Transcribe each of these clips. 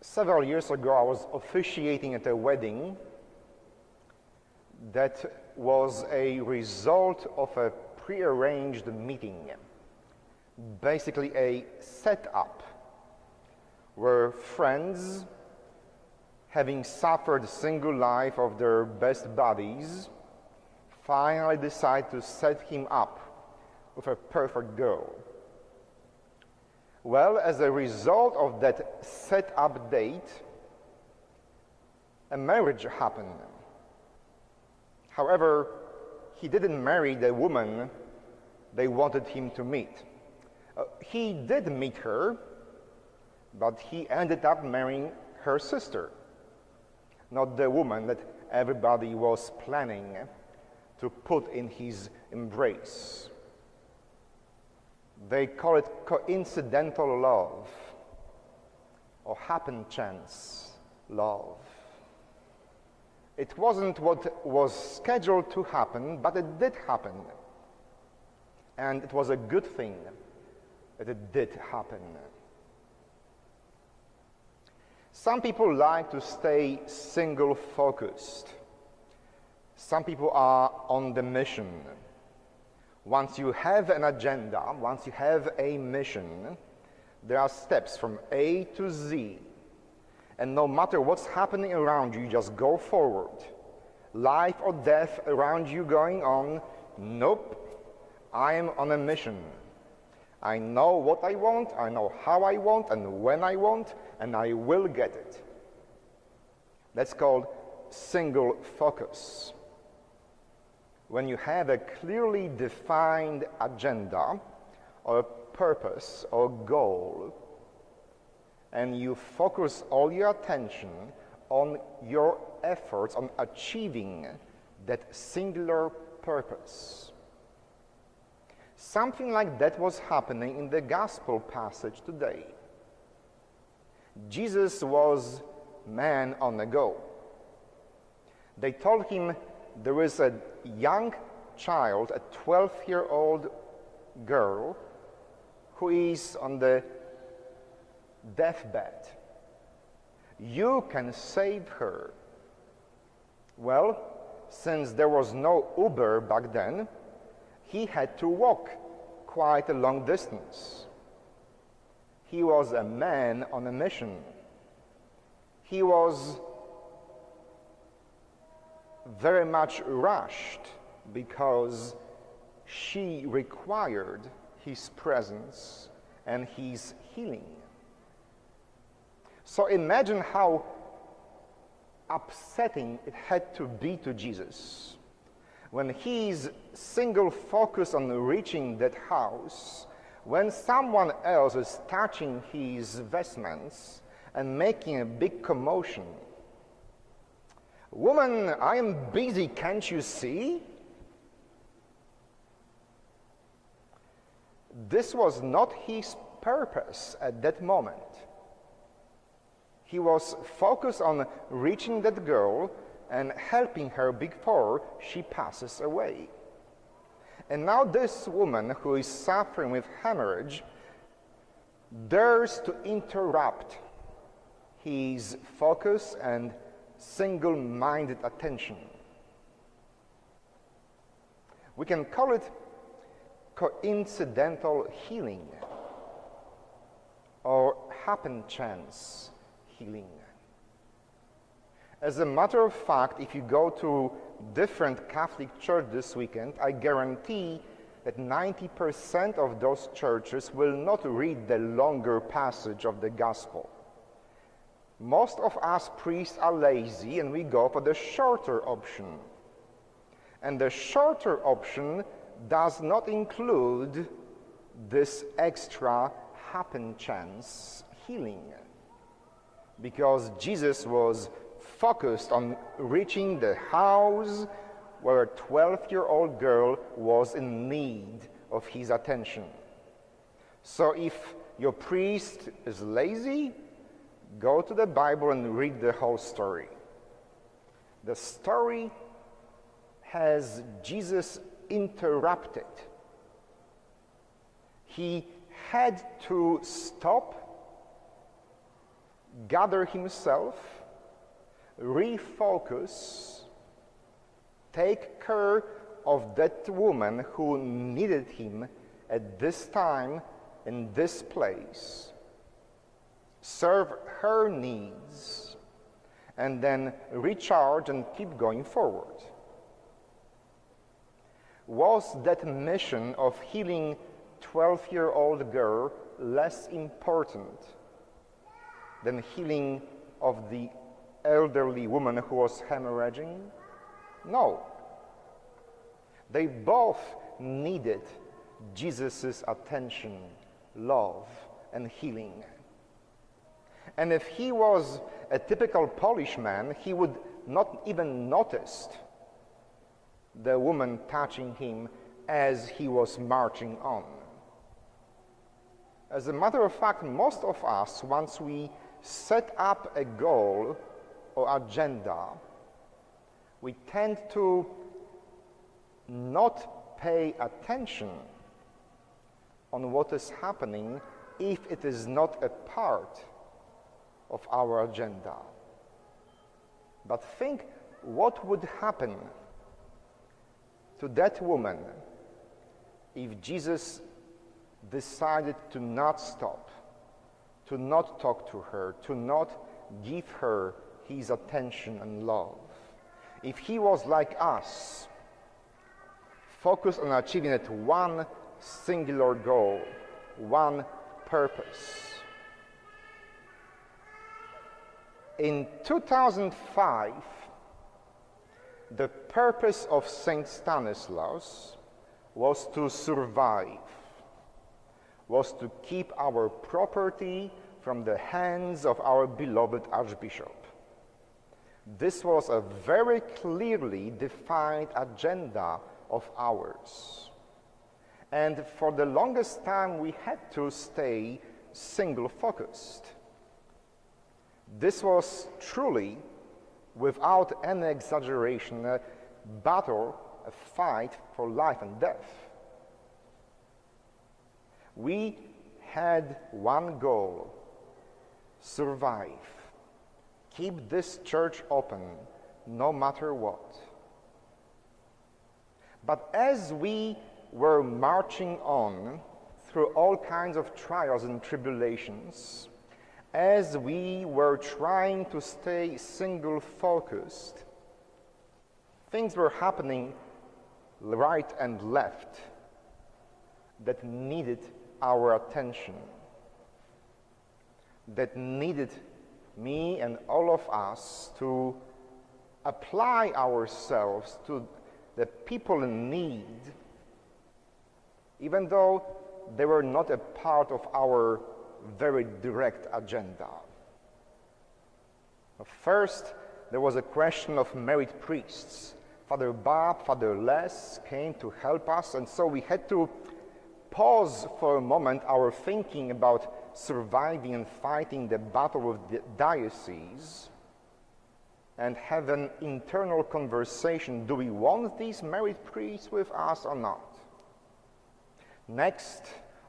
Several years ago, I was officiating at a wedding that was a result of a prearranged meeting, basically a setup where friends, having suffered single life of their best buddies, finally decide to set him up with a perfect girl. Well, as a result of that set-up date, a marriage happened. However, he didn't marry the woman they wanted him to meet. He did meet her, but he ended up marrying her sister, not the woman that everybody was planning to put in his embrace. They call it coincidental love or happen chance love. It wasn't what was scheduled to happen, but it did happen. And it was a good thing that it did happen. Some people like to stay single-focused. Some people are on the mission. Once you have an agenda, once you have a mission, there are steps from A to Z. And no matter what's happening around you, you just go forward. Life or death around you going on, nope, I am on a mission. I know what I want, I know how I want, and when I want, and I will get it. That's called single focus. When you have a clearly defined agenda or purpose or goal, and you focus all your attention on your efforts on achieving that singular purpose. Something like that was happening in the gospel passage today. Jesus was man on the go. They told him there is a young child, a 12-year-old girl, who is on the deathbed. You can save her. Well, since there was no Uber back then, he had to walk quite a long distance. He was a man on a mission. He was very much rushed because she required his presence and his healing. So imagine how upsetting it had to be to Jesus when he's single focused on reaching that house, when someone else is touching his vestments and making a big commotion. Woman, I am busy, can't you see? This was not his purpose at that moment. He was focused on reaching that girl and helping her before she passes away. And now this woman who is suffering with hemorrhage dares to interrupt his focus and single-minded attention. We can call it coincidental healing or happen chance healing. As a matter of fact, if you go to different Catholic churches this weekend, I guarantee that 90% of those churches will not read the longer passage of the gospel. Most of us priests are lazy and we go for the shorter option. And the shorter option does not include this extra happen chance healing. Because Jesus was focused on reaching the house where a 12-year-old girl was in need of his attention. So if your priest is lazy, go to the Bible and read the whole story. The story has Jesus interrupted. He had to stop gather himself, refocus, take care of that woman who needed him at this time in this place, serve her needs, and then recharge and keep going forward. Was that mission of healing 12-year-old girl less important than healing of the elderly woman who was hemorrhaging? No. They both needed Jesus' attention, love, and healing. And if he was a typical Polish man, he would not even notice the woman touching him as he was marching on. As a matter of fact, most of us, once we set up a goal or agenda, we tend to not pay attention on what is happening if it is not a part of our agenda. But think what would happen to that woman if Jesus decided to not stop, to not talk to her, to not give her his attention and love. If he was like us, focused on achieving that one singular goal, one purpose. In 2005, the purpose of St. Stanislaus was to survive, was to keep our property from the hands of our beloved Archbishop. This was a very clearly defined agenda of ours. And for the longest time, we had to stay single-focused. This was truly, without any exaggeration, a battle, a fight for life and death. We had one goal: survive. Keep this church open no matter what. But as we were marching on through all kinds of trials and tribulations, as we were trying to stay single-focused, things were happening right and left that needed our attention, that needed me and all of us to apply ourselves to the people in need, even though they were not a part of our very direct agenda. First, there was a question of married priests. Father Bob, Father Les came to help us, and so we had to pause for a moment our thinking about surviving and fighting the battle of the diocese and have an internal conversation. Do we want these married priests with us or not? Next,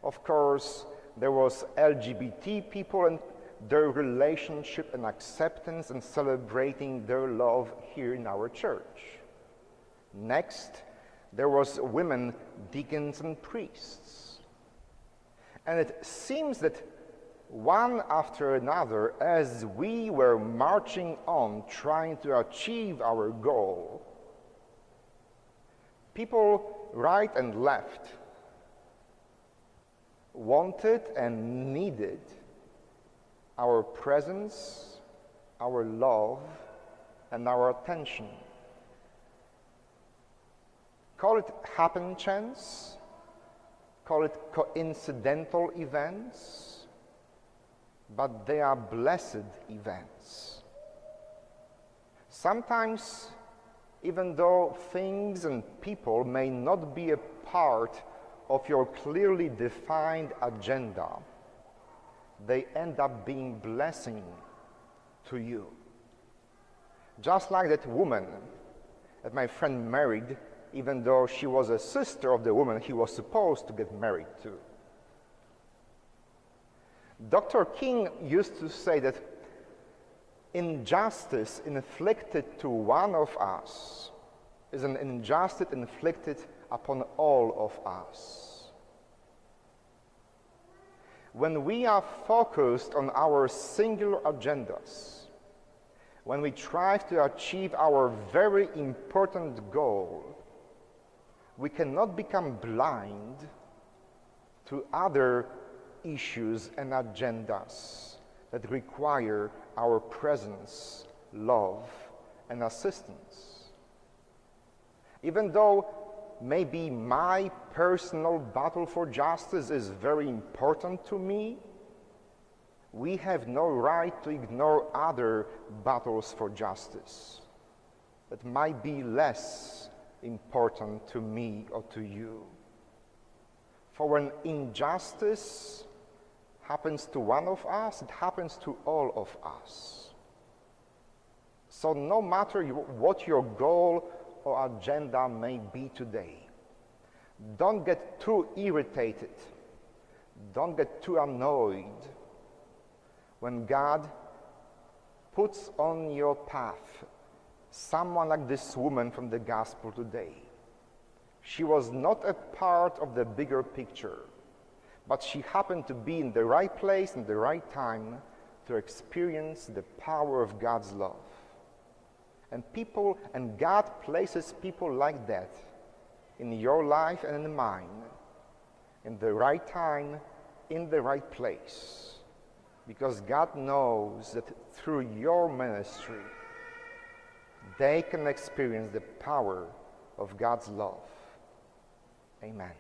of course, there was LGBT people and their relationship and acceptance and celebrating their love here in our church. Next, there was women, deacons and priests. And it seems that one after another, as we were marching on trying to achieve our goal, people right and left wanted and needed our presence, our love, and our attention. Call it happen chance, call it coincidental events, but they are blessed events. Sometimes, even though things and people may not be a part of your clearly defined agenda, they end up being blessing to you. Just like that woman that my friend married, even though she was a sister of the woman he was supposed to get married to. Dr. King used to say that injustice inflicted to one of us is an injustice inflicted upon all of us. When we are focused on our singular agendas, when we try to achieve our very important goal, we cannot become blind to other issues and agendas that require our presence, love, and assistance. Even though maybe my personal battle for justice is very important to me, we have no right to ignore other battles for justice that might be less important to me or to you. For when injustice happens to one of us, it happens to all of us. So no matter what your goal or agenda may be today, don't get too irritated, don't get too annoyed when God puts on your path someone like this woman from the gospel today. She was not a part of the bigger picture, but she happened to be in the right place in the right time to experience the power of God's love. And God places people like that in your life and in mine, in the right time, in the right place, because God knows that through your ministry, they can experience the power of God's love. Amen.